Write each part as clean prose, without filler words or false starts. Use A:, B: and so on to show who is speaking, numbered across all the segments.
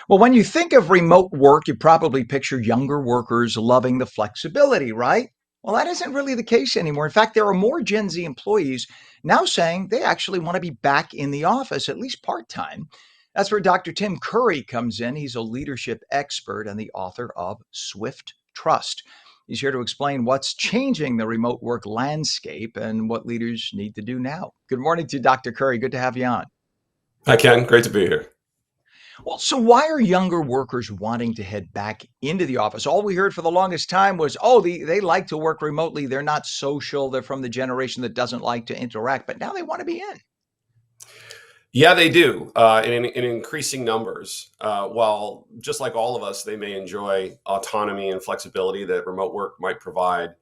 A: Well, when you think of remote work, you probably picture younger workers loving the flexibility, right? Well, that isn't really the case anymore. In fact, there are more Gen Z employees now saying they actually want to be back in the office, at least part time. That's where Dr. Tim Currie comes in. He's a leadership expert and the author of Swift Trust. He's here to explain what's changing the remote work landscape and what leaders need to do now. Good morning to you, Dr. Currie. Good to have you on.
B: Hi, Ken. Great to be here.
A: Well, so why are younger workers wanting to head back into the office? All we heard for the longest time was, oh, they like to work remotely. They're not social. They're from the generation that doesn't like to interact, but now they want to be in.
B: Yeah, they do, in increasing numbers. While just like all of us, they may enjoy autonomy and flexibility that remote work might provide.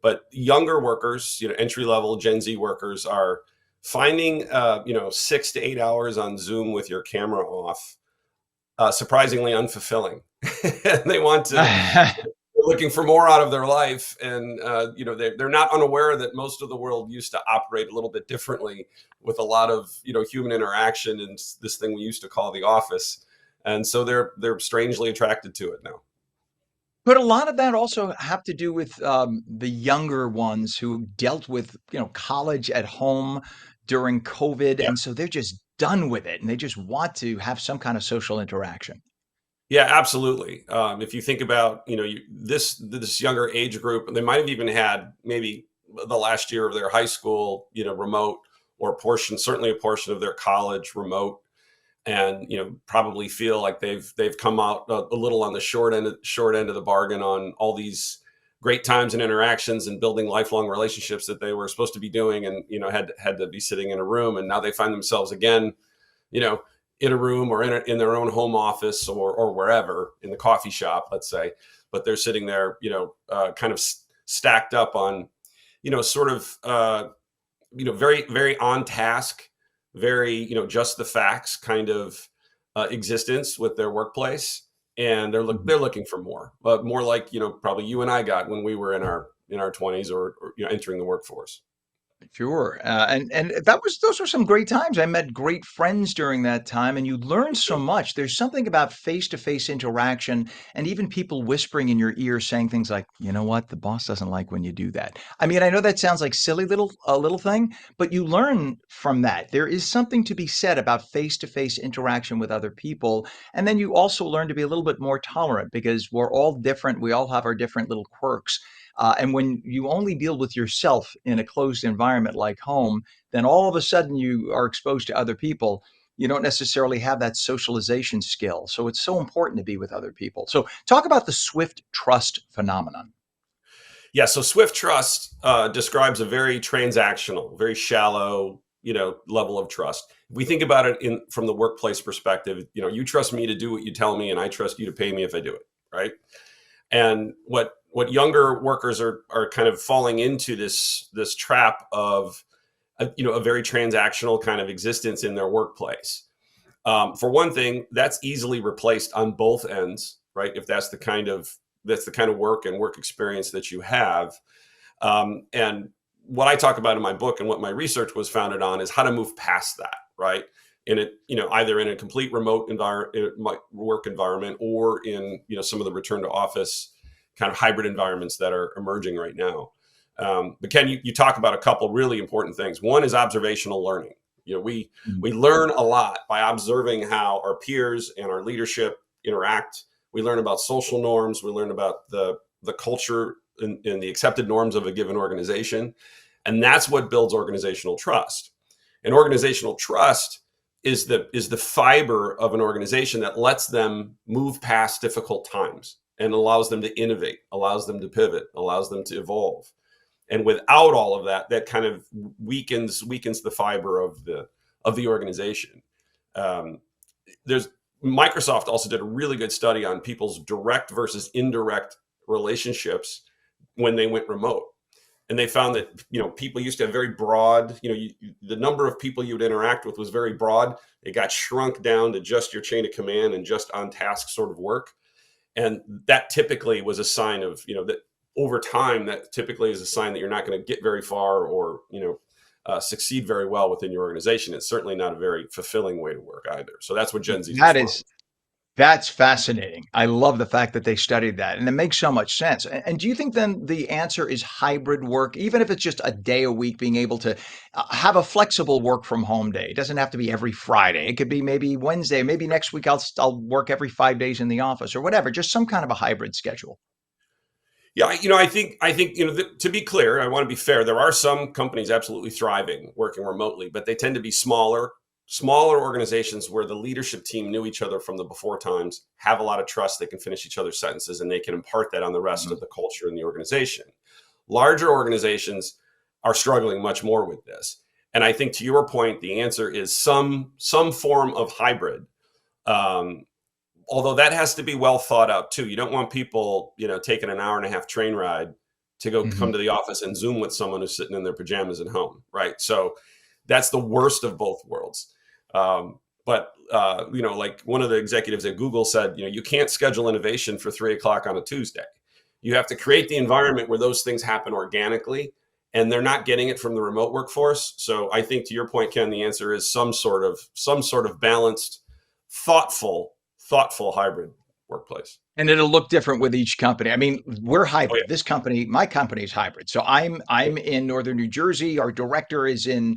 B: But younger workers, entry level Gen Z workers, are finding, 6 to 8 hours on Zoom with your camera off, surprisingly unfulfilling. And they want to looking for more out of their life, and they're not unaware that most of the world used to operate a little bit differently, with a lot of human interaction and this thing we used to call the office, and so they're strangely attracted to it now.
A: But a lot of that also have to do with the younger ones who dealt with, college at home during COVID,
B: Yeah,
A: and so they're just done with it, and they just want to have some kind of social interaction.
B: yeah, absolutely. If you think about this younger age group, they might have even had maybe the last year of their high school remote, or certainly a portion of their college remote, and probably feel like they've come out a little on the short end of the bargain on all these great times and interactions and building lifelong relationships that they were supposed to be doing, and had to be sitting in a room, and now they find themselves again, you know in a room, or in their own home office, or wherever, in the coffee shop, let's say, but they're sitting there, kind of stacked up on, sort of, very, very on task, very, just the facts kind of existence with their workplace. And they're looking for more, but more like, probably you and I got when we were in our 20s, or entering the workforce.
A: Sure. And those were some great times. I met great friends during that time, and you learn so much. There's something about face-to-face interaction and even people whispering in your ear saying things like, "You know what? The boss doesn't like when you do that." I mean, I know that sounds like silly little thing, but you learn from that. There is something to be said about face-to-face interaction with other people, and then you also learn to be a little bit more tolerant because we're all different. We all have our different little quirks. And when you only deal with yourself in a closed environment like home, then all of a sudden you are exposed to other people. You don't necessarily have that socialization skill. So it's so important to be with other people. So talk about the Swift trust phenomenon.
B: Yeah, so Swift Trust describes a very transactional, very shallow, level of trust. If we think about it from the workplace perspective, you trust me to do what you tell me, and I trust you to pay me if I do it, right? And what younger workers are kind of falling into, this trap of a very transactional kind of existence in their workplace. For one thing, that's easily replaced on both ends, right? If that's the kind of work and work experience that you have. And what I talk about in my book, and what my research was founded on, is how to move past that, right? In it, either in a complete remote work environment, or in some of the return to office kind of hybrid environments that are emerging right now. But Ken, you talk about a couple really important things. One is observational learning. We learn a lot by observing how our peers and our leadership interact. We learn about social norms. We learn about the culture and the accepted norms of a given organization, and that's what builds organizational trust. And organizational trust is the fiber of an organization that lets them move past difficult times, and allows them to innovate, allows them to pivot, allows them to evolve. And without all of that, that kind of weakens the fiber of the organization. Um, there's Microsoft also did a really good study on people's direct versus indirect relationships when they went remote. And they found that people used to have very broad, the number of people you would interact with was very broad. It got shrunk down to just your chain of command and just on task sort of work. And that typically was a sign of, that over time, that typically is a sign that you're not going to get very far, or succeed very well within your organization. It's certainly not a very fulfilling way to work either. So that's what Gen Z is
A: That is
B: responding.
A: That's fascinating. I love the fact that they studied that, and it makes so much sense. And do you think then the answer is hybrid work, even if it's just a day a week, being able to have a flexible work from home day? It doesn't have to be every Friday. It could be maybe Wednesday. Maybe next week I'll work every 5 days in the office or whatever. Just some kind of a hybrid schedule.
B: Yeah, I think to be clear, I want to be fair. There are some companies absolutely thriving working remotely, but they tend to be smaller organizations where the leadership team knew each other from the before times, have a lot of trust, they can finish each other's sentences, and they can impart that on the rest
A: Mhm.
B: of the culture in the organization. Larger organizations are struggling much more with this, and I think to your point, the answer is some form of hybrid. Um, Although that has to be well thought out too. You don't want people, taking an hour and a half train ride to go come
A: Mhm.
B: to the office and Zoom with someone who's sitting in their pajamas at home, right? So that's the worst of both worlds. But like one of the executives at Google said, you can't schedule innovation for 3 o'clock on a Tuesday. You have to create the environment where those things happen organically, and they're not getting it from the remote workforce. So I think to your point, Ken, the answer is some sort of balanced, thoughtful thoughtful hybrid workplace.
A: And it'll look different with each company. I mean, we're
B: Oh yeah,
A: hybrid. This company, my company is hybrid. So I'm in northern New Jersey. Our director is in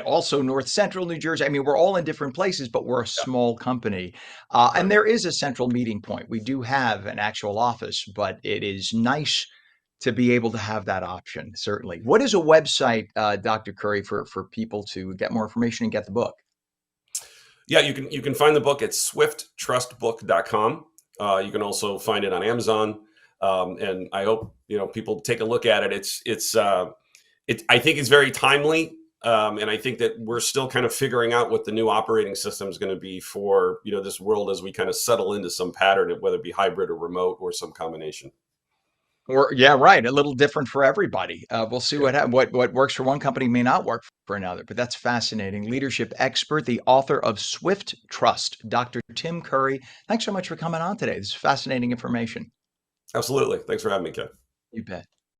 A: also north central New Jersey. I mean, we're all in different places, but we're a
B: yeah,
A: small company. And
B: right.
A: there is a central meeting point. We do have an actual office, but it is nice to be able to have that option, certainly. What is a website, Dr. Curry, for people to get more information and get the book?
B: Yeah, you can find the book at swifttrustbook.com. You can also find it on Amazon, and I hope people take a look at it. I think it's very timely, and I think that we're still kind of figuring out what the new operating system is going to be for this world as we kind of settle into some pattern, whether it be hybrid or remote or some combination.
A: Or yeah, right. A little different for everybody. We'll see
B: Yeah,
A: what works for one company may not work for another. But that's fascinating. Leadership expert, the author of Swift Trust, Dr. Tim Curry. Thanks so much for coming on today. This is fascinating information.
B: absolutely. Thanks for having me, Ken.
A: You bet.